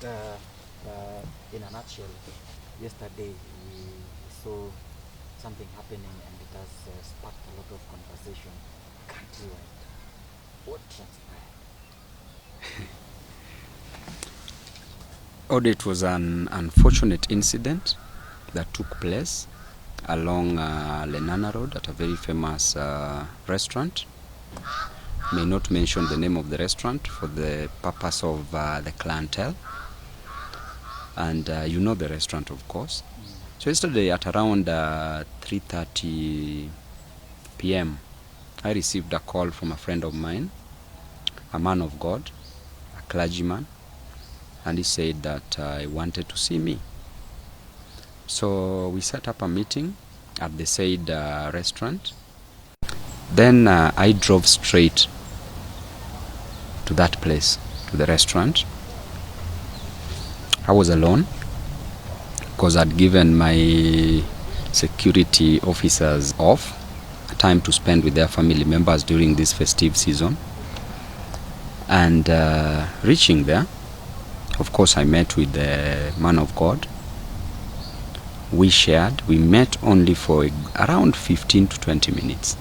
in a nutshell, yesterday we saw something happening and it has sparked a lot of conversation countrywide. What transpired? It was an unfortunate incident that took place along Lenana Road at a very famous restaurant. May not mention the name of the restaurant for the purpose of the clientele. And you know the restaurant, of course. So yesterday at around 3:30 p.m., I received a call from a friend of mine, a man of God, a clergyman, and he said that he wanted to see me. So we set up a meeting at the said restaurant. Then I drove straight to that place, to the restaurant. I was alone because I'd given my security officers off, time to spend with their family members during this festive season. And reaching there, of course, I met with the man of God. We met only for around 15 to 20 minutes.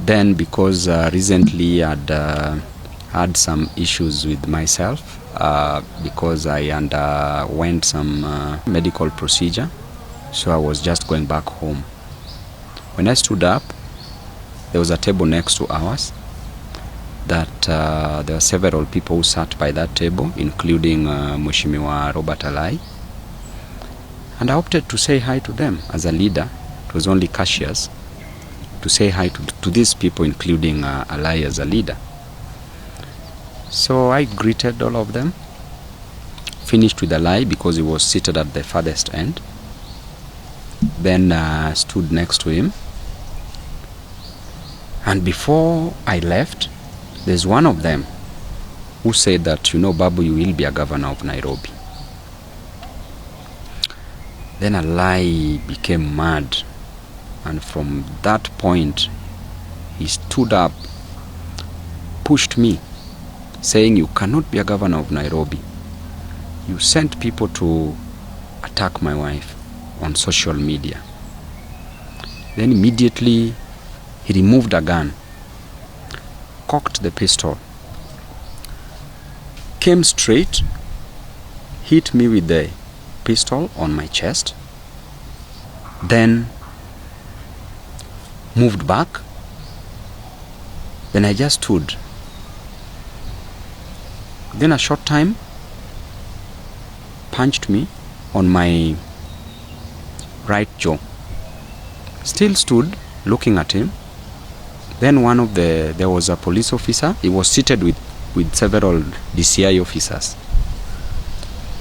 Then, because recently I'd had some issues with myself, because I underwent some medical procedure, so I was just going back home. When I stood up, there was a table next to ours that there were several people who sat by that table, including Mheshimiwa Robert Alai. And I opted to say hi to them as a leader. It was only cashiers, to say hi to these people, including Alai as a leader. So I greeted all of them, finished with Alai because he was seated at the farthest end. Then stood next to him. And before I left, there's one of them who said that, Babu, you will be a governor of Nairobi. Then Alai became mad. And from that point, he stood up, pushed me, saying, you cannot be a governor of Nairobi. You sent people to attack my wife on social media. Then immediately, he removed a gun, cocked the pistol, came straight, hit me with the pistol on my chest, then moved back. Then I just stood. Then a short time, punched me on my right jaw. Still stood looking at him. Then there was a police officer. He was seated with several DCI officers.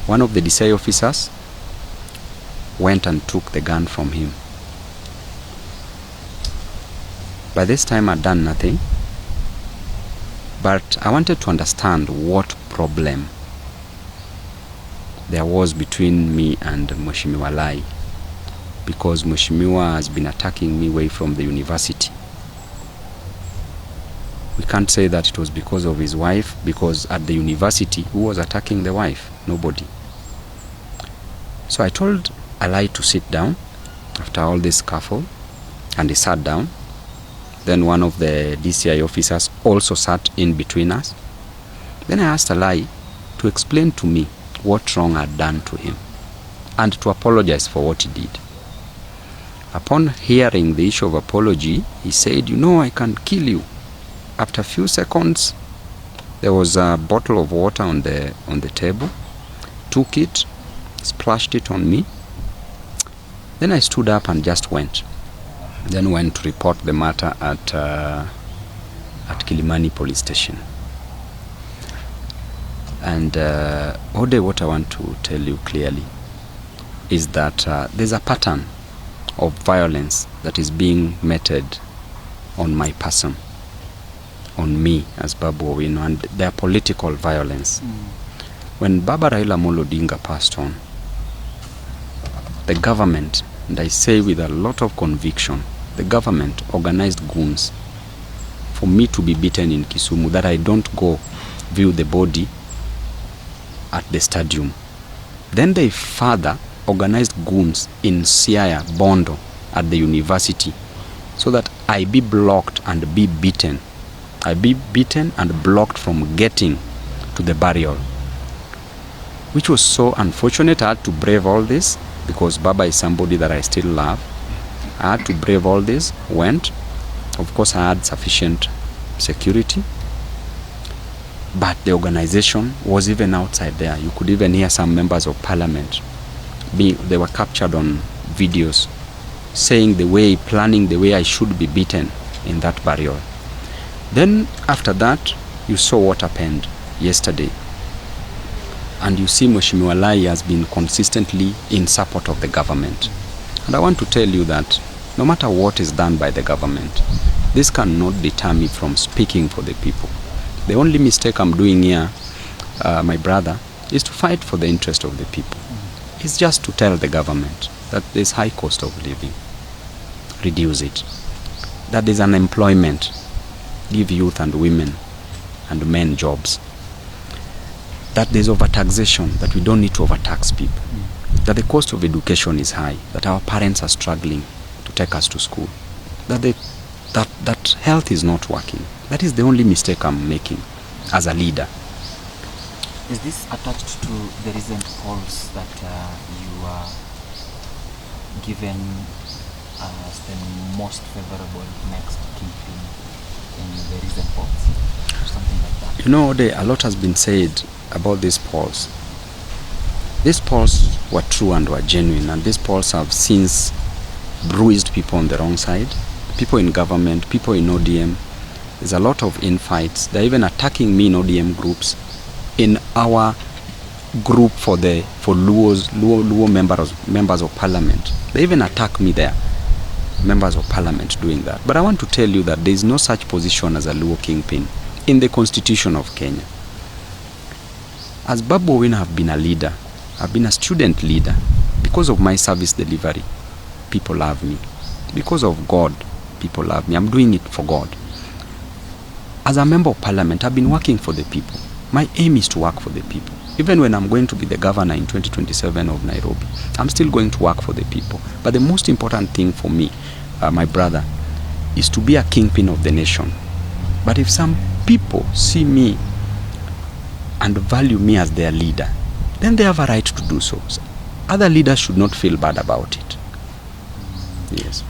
One of the DCI officers went and took the gun from him. By this time I'd done nothing, but I wanted to understand what problem there was between me and Mheshimiwa Lai, because Mheshimiwa has been attacking me way from the university. We can't say that it was because of his wife, because at the university, who was attacking the wife? Nobody. So I told Alai to sit down after all this scuffle, and he sat down. Then one of the DCI officers also sat in between us. Then I asked Alai to explain to me what wrong I'd done to him and to apologize for what he did. Upon hearing the issue of apology, he said, I can kill you. After a few seconds, there was a bottle of water on the table, took it, splashed it on me. Then I stood up and just went. Then went to report the matter at Kilimani police station. And Ode, what I want to tell you clearly is that there's a pattern of violence that is being meted on my person, on me as Babu Owino, and their political violence. When Baba Raila Amolo Odinga passed on, the government, and I say with a lot of conviction, the government organized goons for me to be beaten in Kisumu, that I don't go view the body at the stadium. Then they further organized goons in Siaya, Bondo, at the university, so that I be blocked and be beaten. I be beaten and blocked from getting to the burial, which was so unfortunate. I had to brave all this because Baba is somebody that I still love. I had to brave all this, went. Of course, I had sufficient security, but the organization was even outside there. You could even hear some members of parliament. They were captured on videos saying planning the way I should be beaten in that burial. Then after that, you saw what happened yesterday. And you see Mheshimiwa Lai has been consistently in support of the government. And I want to tell you that no matter what is done by the government, this cannot deter me from speaking for the people. The only mistake I'm doing here, my brother, is to fight for the interest of the people. It's just to tell the government that there's high cost of living, reduce it. That there's unemployment, give youth and women and men jobs. That there's overtaxation, that we don't need to overtax people. That the cost of education is high, that our parents are struggling to take us to school. That health is not working. That is the only mistake I'm making as a leader. Is this attached to the recent polls that you are given as the most favorable next kingpin in the recent polls, or something like that? You know, a lot has been said about these polls. These polls were true and were genuine, and these polls have since bruised people on the wrong side, people in government, people in ODM. There's a lot of infights. They're even attacking me in ODM groups. In our group for Luo members of parliament, they even attack me there, members of parliament doing that. But I want to tell you that there is no such position as a Luo kingpin in the constitution of Kenya. As Babu Owino, have been a leader, I've been a student leader. Because of my service delivery, people love me. Because of God, people love me. I'm doing it for God. As a member of parliament, I've been working for the people. My aim is to work for the people. Even when I'm going to be the governor in 2027 of Nairobi, I'm still going to work for the people. But the most important thing for me, my brother, is to be a kingpin of the nation. But if some people see me and value me as their leader, then they have a right to do so. Other leaders should not feel bad about it. Yes.